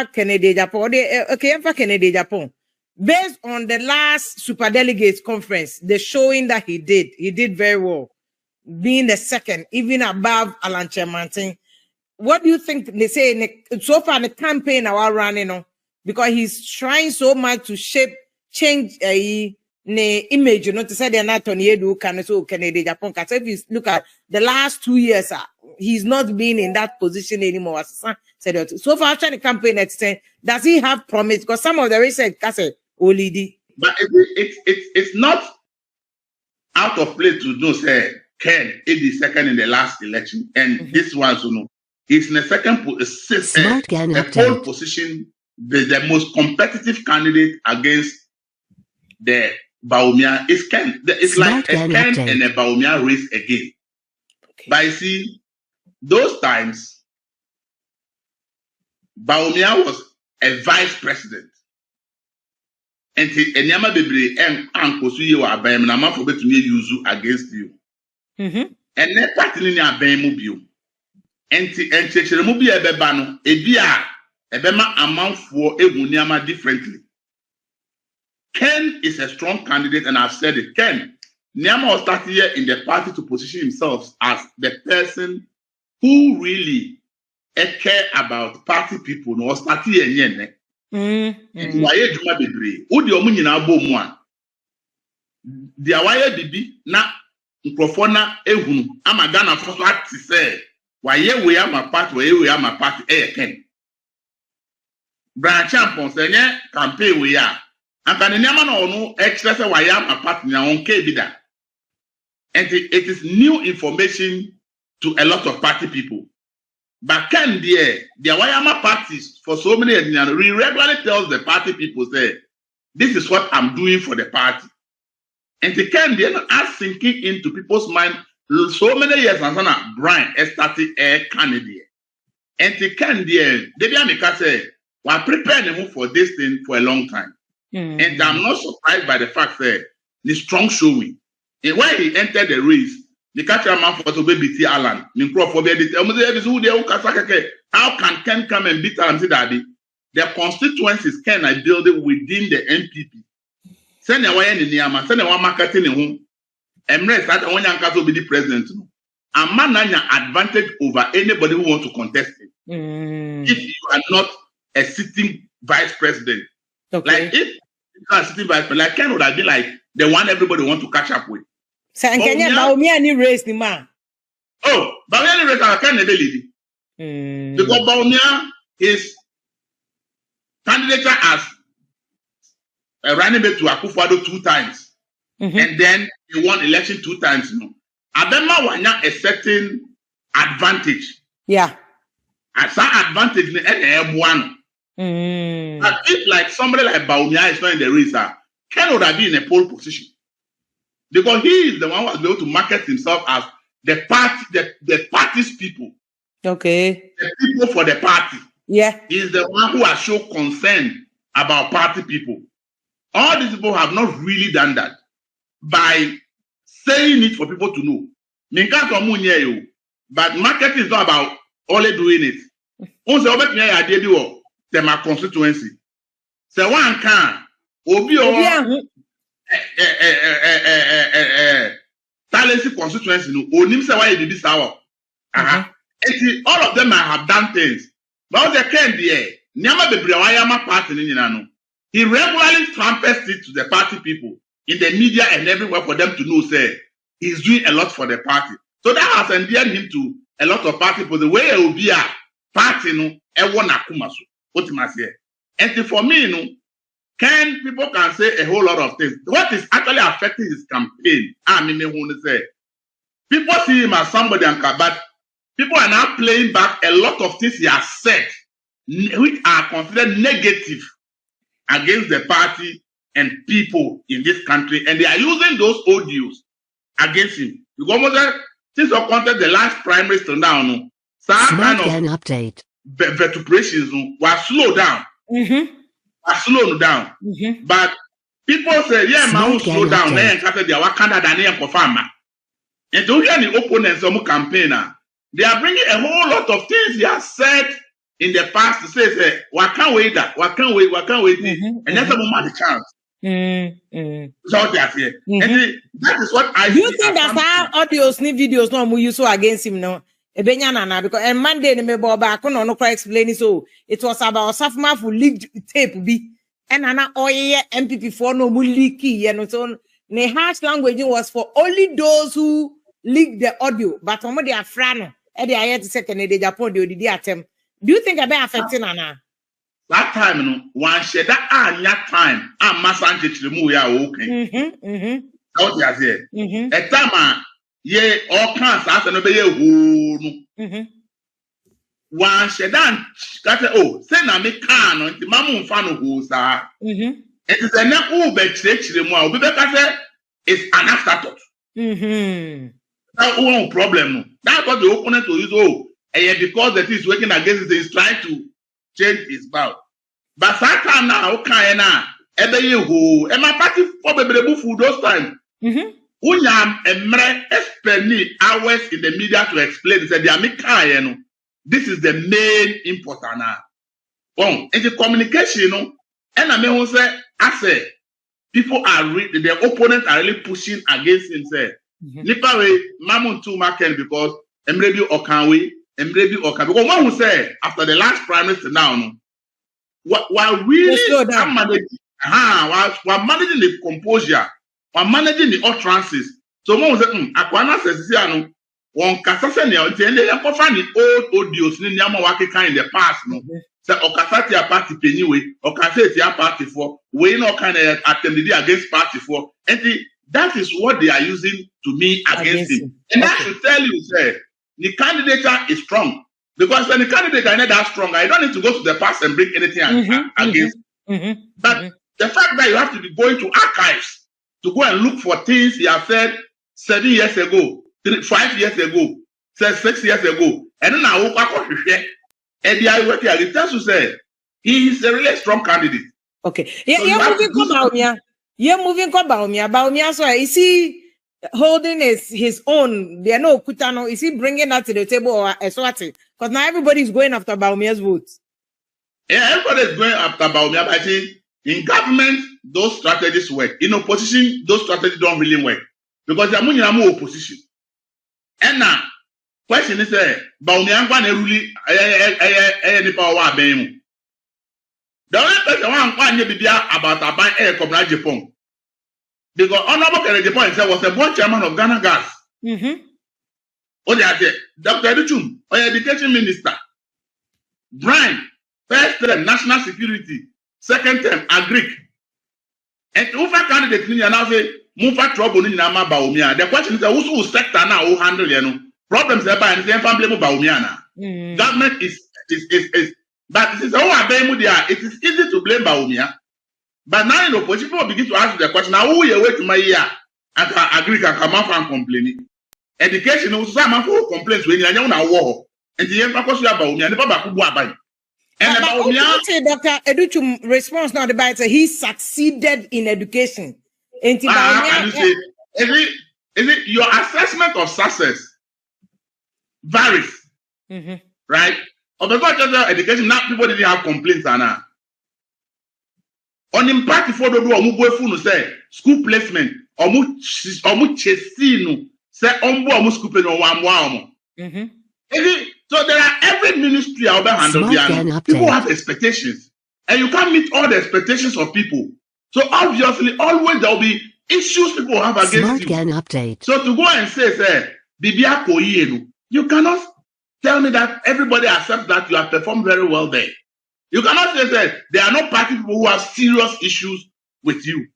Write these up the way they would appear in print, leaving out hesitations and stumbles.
Kennedy Japan. Okay, for Kennedy Japan. Based on the last superdelegates conference, the showing that he did very well, being the second, even above Alan Chemantin. What do you think they say so far the campaign are running on? Because he's trying so much to change the image, to say they're not on Yedu can so Kennedy Japan. Because if you look at the last 2 years, he's not been in that position anymore. So far, after the campaign, does he have promise? Because some of the research, Olidi. But it's not out of place to know, say, Ken is the second in the last election, and this one, he's in the second pole position, the most competitive candidate against the Bawumia is Ken. It's like a Ken and a Bawumia race again. Okay. But you see, those times, Bawumia was a vice president. And Enyama Bebre and Uncle Suyo are by Nama for to use against you. And that party in your Bamubu. And Chechemubi a Bebano, a Bia, a Bema amount for Ebunyama differently. Ken is a strong candidate, and I've said it. Ken, Nyama started here in the party to position himself as the person who really care about party people. No, started here. Why Juma Bebre? Udi Omunina Bomwa. The Awaya Bibi, na Microphone Ehunu, Amagana for what to say. Why we are my party, why we are my party, Ken. Branch Champon, say, campaign we are. And can the Naman no express why I am a party now on Kbida. And it is new information to a lot of party people. But Ken, the Wayama parties for so many years, we regularly tells the party people, say, this is what I'm doing for the party. And the Ken, are sinking into people's mind so many years, and Brian started a candidate. And the Ken, they say, we're preparing him for this thing for a long time. And I'm not surprised by the fact that the strong showing. And when he entered the race, the catcher man for to baby Alan, how can Ken come and beat Alan? Daddy, the constituencies Ken I build it within the NPP. Send a way in the Yama, send a one marketing in home. Embrace that one young will be the president. A man advantage over anybody who wants to contest it. If you are not a sitting vice president, like if you are sitting vice president, like Ken would have been like the one everybody want to catch up with. So and Kenya Bawumia ni race the man. Oh, Bawumia ni race I can't believe it. Because Bawumia is candidate as a running mate to Akufo-Addo 2 times, and then he won election 2 times. Abema wanya a certain advantage. Yeah. As that advantage in M1. But if like somebody like Bawumia is not in the race, Ken would have been in a pole position. Because he is the one who was able to market himself as the party, the party's people. Okay. The people for the party. Yeah. He is the one who has shown concern about party people. All these people have not really done that by saying it for people to know. But marketing is not about only doing it. Once you make me a idea of my constituency. So one can Talented constituency no onim say why you this hour. All of them might have done things. But they can't be Nyama Bebre Wayama party no. He regularly trumpets it to the party people in the media and everywhere for them to know say he's doing a lot for the party. So that has endeared him to a lot of party people. The way it will be a party no everyone akumaso. What you must say. And for me people can say a whole lot of things. What is actually affecting his campaign? People see him as somebody, but people are now playing back a lot of things he has said, which are considered negative against the party and people in this country, and they are using those audios against him. Because since I contested the last primary till now, some kind of update vituperations were slowed down. Slow down. But people say, yeah, man, slow down. Then they are Canada farmer. And to hear the opponents of campaigner, they are bringing a whole lot of things he has said in the past to say, what can't wait that, what can't wait, and that's a moment chance. So that's it. And that is what I do you think that's how audios ni videos no use so against him no? Ebenya nana because and Monday ni me boba kono no quite explain so it was about Safma for leaked tape bi and ana oye MPP4 no mu leaky you know so the harsh language was for only those who leaked the audio but omo they afra no e dey aye to second dey Japan dey odidi atem. Do you think about affecting nana? That time no one share that anya time am masanche chiremu ya okay. How do you say? A time ye all kinds as no be ye ho. One shedan kate oh say na me kan no nti mamu mfa no ho sa. It is a na u be chirechire mu a obi be kase is an afterthought. That one problem no. That's what the opponent will use because the thing is working against it is trying to change his mouth. But Satan now okay na ebe ye ho e ma party for beberebu food those time. Unyam emre spend hours in the media to explain say they are making no. This is the main important now. In the communication, and I mean, say, I say, people are the opponents are really pushing against him. Say, Nipa we mamun too market because emrebi okanwe because one who say after the last prime minister now, no, while really managing, while managing the composure, while managing the utterances. So one who say, Akwana says, no. One kasase ne ntende ya kofa ni old audios ni nyama wake kan in the past no say okasati a party penyiwe okasati a party for we no kind of attempted against party for and that is what they are using to me against him. And that should tell you say the candidate is strong because when the candidate is not that strong I don't need to go to the past and bring anything against but the fact that you have to be going to archives to go and look for things he has said 7 years ago 5 years ago, 6 years ago, and then I woke up and the tells you say he is a really strong candidate. Okay. Yeah, so you're moving Bawumia. You're moving Bawumia. Bawumia, so is he holding his own? There are no kutano. Is he bringing that to the table or a swati? Because now everybody is going after Bawumia's votes. Yeah, everybody is going after Bawumia. But I think in government, those strategies work. In opposition, those strategies don't really work because they are more opposition. And now, question is, Bawumia ngwa na ruli nipa wa ben mu. The only person one nye bibia about aban Comrade Japan. Because Honorable Kennedy Japan himself was a board chairman of Ghana Gas. Dr. Educhum, education minister. Brian, first term national security, second term agric. And Ufa candidate ni now say Mufa trouble in Nama Bawumia. The question is, who sector now who handle problems by the same family Bawumia now. Government is but this is how it is easy to blame Bawumia. But now in opposition, people begin to ask the question, now who you wait to my year and agree can come out and complain. Education also some who complains when you're on a war. And the end because you are Bawumia, the Baba Kubu. And Dr. Educhum response now the he succeeded in education. Can you say, is it your assessment of success varies, right? Of the education, now people didn't have complaints now. On in party for the do say school placement or chesino say ombo school placement so there are every ministry out there handle people have expectations and you can't meet all the expectations of people. So obviously, always there will be issues people have against you. Update. So to go and say, Bibia Koyenu, you cannot tell me that everybody accepts that you have performed very well there. You cannot say there are no party people who have serious issues with you.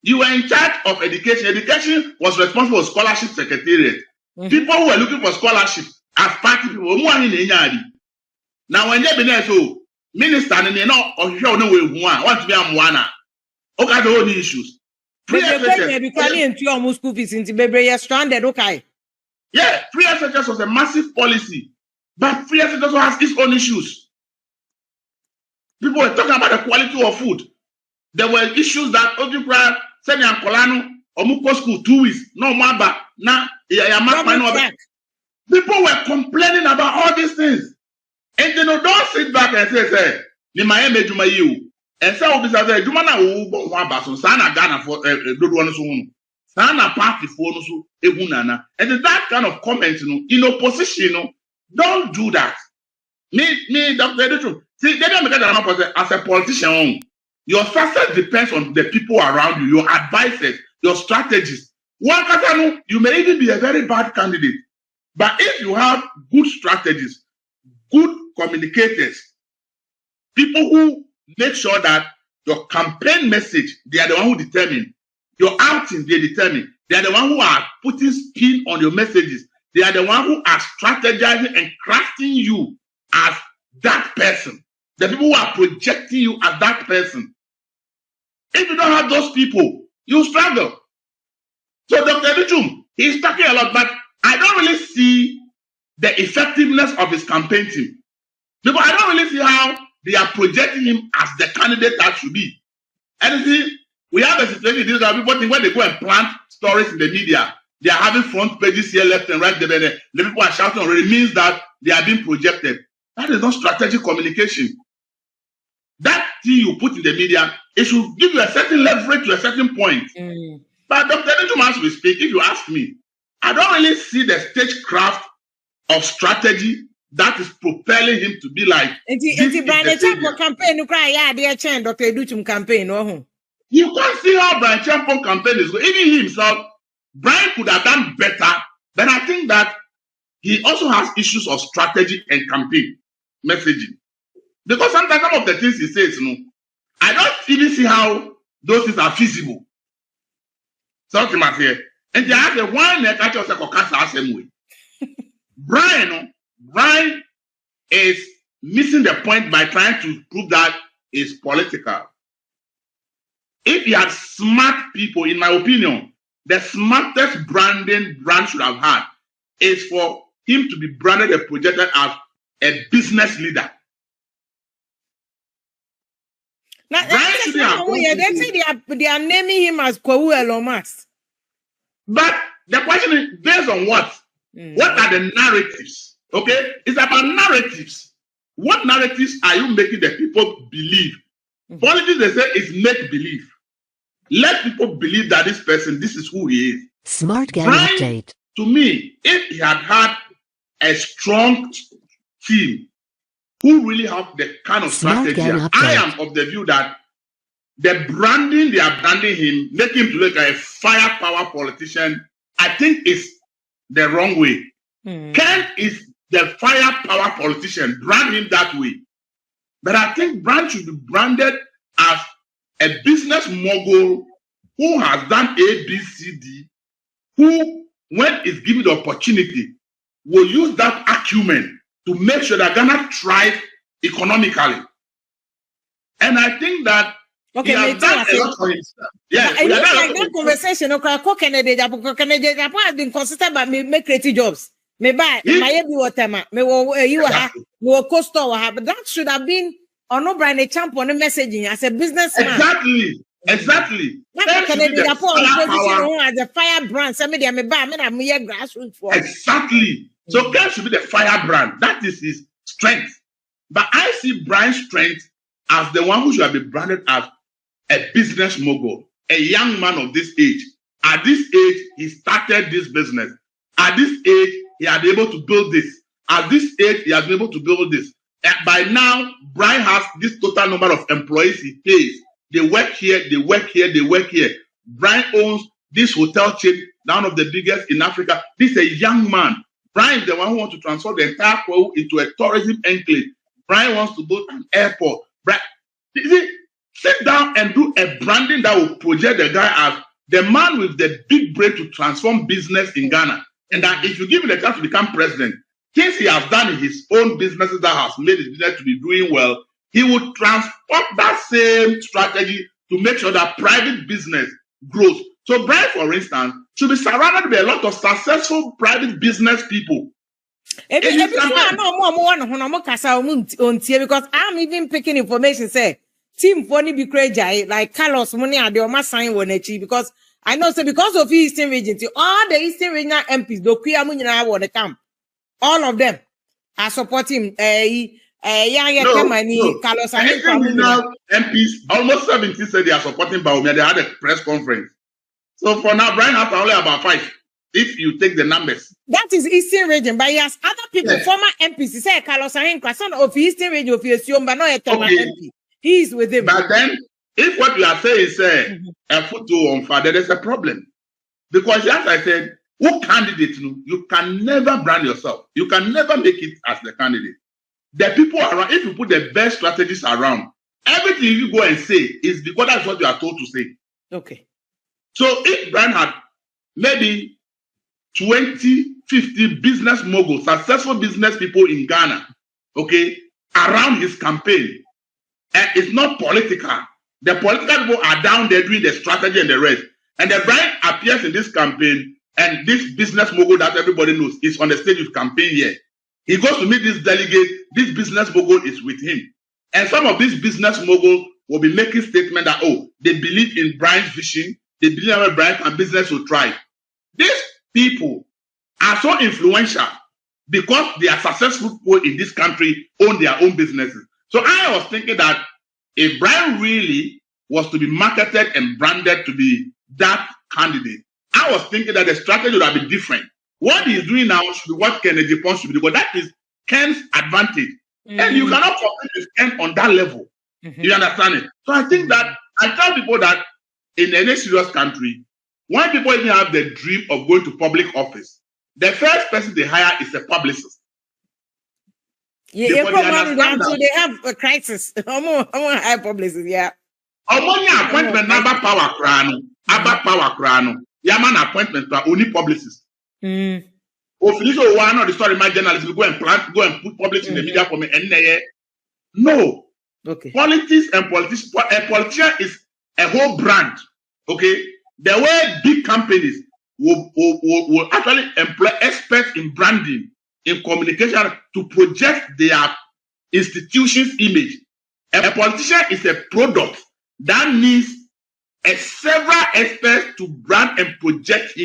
You were in charge of education. Education was responsible for scholarship secretariat. People who were looking for scholarship as party people. Now when they be so minister and they know or show no way want to be a mwana. Okay, the only issues. Free stranded, okay. Yeah, free SHS was a massive policy, but free SHS also has its own issues. People were talking about the quality of food. There were issues that Ojibra said in Kolano, Omuko school 2 weeks, no maba, now people were complaining about all these things. And then don't sit back and say, ni my mejuma you. And so this other Jumana who one bason, Sana Ghana for good one soon. Sana party for no so ehunana. And that kind of comment, in opposition, don't do that. Me, Dr. Editro. See, they don't make that as a politician. Your success depends on the people around you, your advisors, your strategies. One person, you may even be a very bad candidate. But if you have good strategies, good communicators, people who make sure that your campaign message, they are the one who determine. Your outing, they determine. They are the one who are putting spin on your messages. They are the one who are strategizing and crafting you as that person. The people who are projecting you as that person. If you don't have those people, you struggle. So Dr. Bichum, he's talking a lot, but I don't really see the effectiveness of his campaign team. Because I don't really see how they are projecting him as the candidate that should be. And you see, we have a situation in this people think when they go and plant stories in the media, they are having front pages here, left and right. The people are shouting already means that they are being projected. That is not strategic communication. That thing you put in the media, it should give you a certain leverage to a certain point. But Dr. Bichum, as we speak, if you ask me, I don't really see the stagecraft of strategy that is propelling him to be like. Campaign, Dr. Bichum campaign. You can't see how Brian Champon campaign is going. Even himself, Brian could have done better, but I think that he also has issues of strategy and campaign messaging. Because sometimes some of the things he says, I don't even see how those things are feasible. Something must here. And they have the one that I just say, same way. Brian is missing the point by trying to prove that it's political. If he had smart people, in my opinion, the smartest branding brand should have had is for him to be branded and projected as a business leader. Now, they say they are naming him as Kwawu Elon Musk. But the question is based on what? What are the narratives? Okay, it's about narratives. What narratives are you making the people believe? Politics, they say, is make believe. Let people believe that this person, this is who he is. Smart Gang Update. To me, if he had had a strong team who really have the kind of strategy, I am of the view that the branding they are branding him, making him to look like a firepower politician, I think is the wrong way. Ken is the firepower politician, brand him that way. But I think Brand should be branded as a business mogul who has done A, B, C, D, who, when is given the opportunity, will use that acumen to make sure that Ghana thrives economically. And I think that he has done a lot for himself. Yes, I like that conversation. Canada has been consistent about me creative jobs. Me buy my water, me you have but that should have been on O'Brien champ on the messaging as a businessman. Exactly. Canada as a fire brand. Somebody me buy me grassroots for. Exactly. So Ken should be the fire brand. That is his strength. But I see Brian's strength as the one who should have been branded as a business mogul, a young man of this age. At this age, he started this business. At this age, he had been able to build this. At this age, he has been able to build this. And by now, Brian has this total number of employees he pays. They work here, they work here, they work here. Brian owns this hotel chain, one of the biggest in Africa. This is a young man. Brian is the one who wants to transform the entire Kwawu into a tourism enclave. Brian wants to build an airport. Brian, sit down and do a branding that will project the guy as the man with the big brain to transform business in Ghana. And that if you give him the chance to become president, things he has done in his own businesses that has made his business to be doing well, he would transport that same strategy to make sure that private business grows. So Brian, for instance, should be surrounded by a lot of successful private business people. Because I'm even picking information, say, Team Funny be crazy, like Carlos Money and the Oma sign one because I know, so because of Eastern region, all the Eastern regional MPs, the Kuya Munina want to come. All of them are supporting Carlos now MPs, almost 70 said they are supporting Bawumia. They had a press conference. So for now, Brian has only about 5. If you take the numbers. That is Eastern region, but yes, other people, former MPs, he said Carlos Ahenkwa, son of Eastern region of Yesium, but not a MP. He is with him. But then, if what you are saying is a photo on father, there's a problem. Because as I said, who candidate you can never brand yourself. You can never make it as the candidate. The people around, if you put the best strategies around, everything you go and say is because that's what you are told to say. Okay. So if Brian had maybe 20, 50 business moguls, successful business people in Ghana, okay, around his campaign, and it's not political. The political people are down there doing the strategy and the rest. And the Brian appears in this campaign, and this business mogul that everybody knows is on the stage of campaign here. He goes to meet this delegate. This business mogul is with him. And some of these business moguls will be making statements that, oh, they believe in Brian's vision. They believe that Brian and business will thrive. These people are so influential because they are successful people in this country, own their own businesses. So I was thinking that if Brian really was to be marketed and branded to be that candidate, I was thinking that the strategy would have been different. What he's doing now should be what Kennedy Pons should be, because that is Ken's advantage. And you cannot compete with Ken on that level. You understand it? So I think that I tell people that in any serious country, when people even have the dream of going to public office, the first person they hire is a publicist. They have a crisis. I'm high publicist, yeah. Appointment number power crano. Yaman appointment to only publicist. Official one of the story my journalists will go and put publish in the media for me. No. Okay. Politics and politician. A politician is a whole brand. Okay. The way big companies will actually employ experts in branding, in communication to project their institution's image. A politician is a product that needs several experts to brand and project him.